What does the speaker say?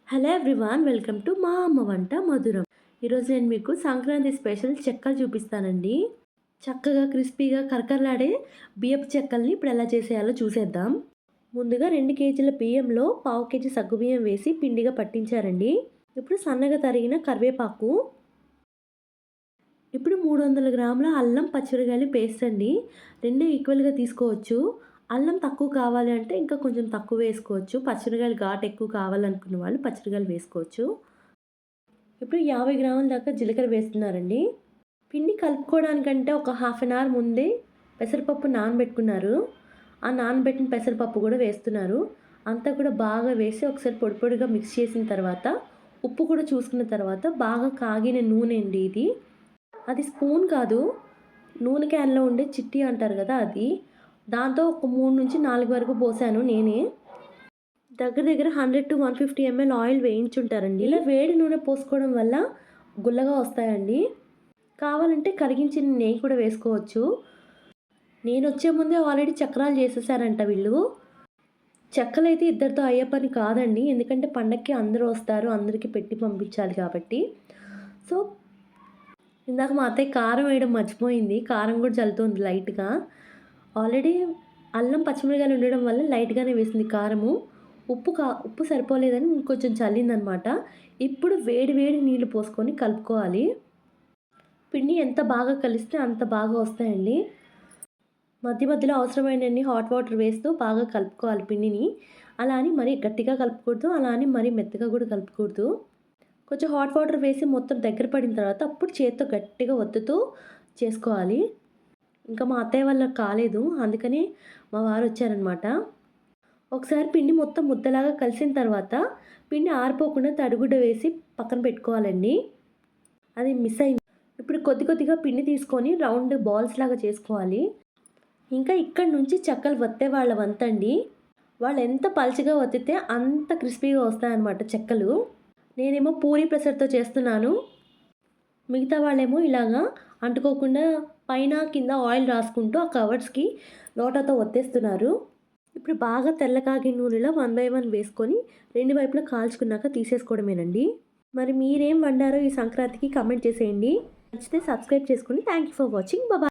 Hello everyone, welcome to మా అమ్మ వంట మధురం. ఈరోజు నేను మీకు సంక్రాంతి స్పెషల్ చెక్కలు చూపిస్తానండి. చక్కగా క్రిస్పీగా కరకరలాడే బియ్యపు చెక్కల్ని ఇప్పుడు ఎలా చేసేయాలో చూసేద్దాం. ముందుగా 2 కేజీల బియ్యంలో పావు కేజీ సగ్గుబియ్యం వేసి పిండిగా పట్టించారండి. ఇప్పుడు సన్నగా తరిగిన కరివేపాకు, ఇప్పుడు 300 గ్రాముల అల్లం పచ్చిమిరపకాయలు పేస్ట్ అండి. 2 ఈక్వల్గా తీసుకోవచ్చు. అల్లం తక్కువ కావాలి అంటే ఇంకా కొంచెం తక్కువ వేసుకోవచ్చు. పచ్చిమిరపకాయలు ఘాటు ఎక్కువ కావాలనుకున్న వాళ్ళు పచ్చిమిరపకాయలు వేసుకోవచ్చు. ఇప్పుడు 50 గ్రాముల దాకా జీలకర్ర వేస్తున్నారండి. పిండి కలుపుకోవడానికంటే ఒక హాఫ్ అన్ అవర్ ముందే పెసరపప్పు నానబెట్టుకున్నారు. ఆ నానబెట్టిన పెసరపప్పు కూడా వేస్తున్నారు. అంతా కూడా బాగా వేసి ఒకసారి పొడి పొడిగా మిక్స్ చేసిన తర్వాత ఉప్పు కూడా చూసుకున్న తర్వాత బాగా కాగిన నూనె అండి ఇది. అది స్పూన్ కాదు, నూనె క్యాన్లో ఉండే చిట్టి అంటారు కదా అది. దాంతో ఒక 3-4 వరకు పోసాను నేనే. దగ్గర దగ్గర 100-150 ml ఆయిల్ వేయించుంటారండి. ఇలా వేడి నూనె పోసుకోవడం వల్ల గుల్లగా వస్తాయండి. కావాలంటే కరిగించిన నెయ్యి కూడా వేసుకోవచ్చు. నేను వచ్చే ముందే ఆల్రెడీ చక్రాలు చేసేసారంట వీళ్ళు. చెక్కలైతే ఇద్దరితో అయ్యే పని కాదండి, ఎందుకంటే పండక్కి అందరూ వస్తారు, అందరికీ పెట్టి పంపించాలి కాబట్టి. సో ఇందాక మా అత్తయ్య కారం వేయడం మర్చిపోయింది. కారం కూడా చల్లుతోంది లైట్‌గా. ఆల్రెడీ అల్లం పచ్చిమిరపకాయలు ఉండడం వల్ల లైట్‌గానే వేసింది కారము. ఉప్పు సరిపోలేదని ఇంకొంచెం చల్లిందనమాట. ఇప్పుడు వేడి వేడి నీళ్లు పోసుకొని కలుపుకోవాలి. పిండి ఎంత బాగా కలిస్తే అంత బాగా వస్తాయండి. మధ్య మధ్యలో అవసరమైనన్ని హాట్ వాటర్ వేస్తూ బాగా కలుపుకోవాలి పిండిని. అలా అని మరీ గట్టిగా కలపకూడదు, అలా అని మరీ మెత్తగా కూడా కలపకూడదు. కొంచెం హాట్ వాటర్ వేసి మొత్తం దగ్గర పడిన తర్వాత అప్పుడు చేత్తో గట్టిగా ఒత్తుతూ చేసుకోవాలి. ఇంకా మా అత్తయ్య వాళ్ళకి కాలేదు, అందుకని మా వారు వచ్చారనమాట. ఒకసారి పిండి మొత్తం ముద్దలాగా కలిసిన తర్వాత పిండి ఆరిపోకుండా తడిగుడ్డ వేసి పక్కన పెట్టుకోవాలండి. అది మిస్ అయింది. ఇప్పుడు కొద్ది కొద్దిగా పిండి తీసుకొని రౌండ్ బాల్స్ లాగా చేసుకోవాలి. ఇంకా ఇక్కడ నుంచి చెక్కలు వత్తే వాళ్ళ వంతండి. వాళ్ళు ఎంత పల్చగా వత్తితే అంత క్రిస్పీగా వస్తాయన్నమాట చెక్కలు. నేనేమో పూరీ ప్రెషర్తో చేస్తున్నాను. మిగతా వాళ్ళేమో ఇలాగా అంటుకోకుండా పైన కింద ఆయిల్ రాసుకుంటూ ఆ కవర్స్కి లోటాతో ఒత్తేస్తున్నారు. ఇప్పుడు బాగా తెల్ల కాగిన నూనెలో 1 బై 1 వేసుకొని 2 వైపులా కాల్చుకున్నాక తీసేసుకోవడమేనండి. మరి మీరేం వండారో ఈ సంక్రాంతికి కామెంట్ చేసేయండి. నచ్చితే సబ్స్క్రైబ్ చేసుకోండి. Thank you for watching. Bye.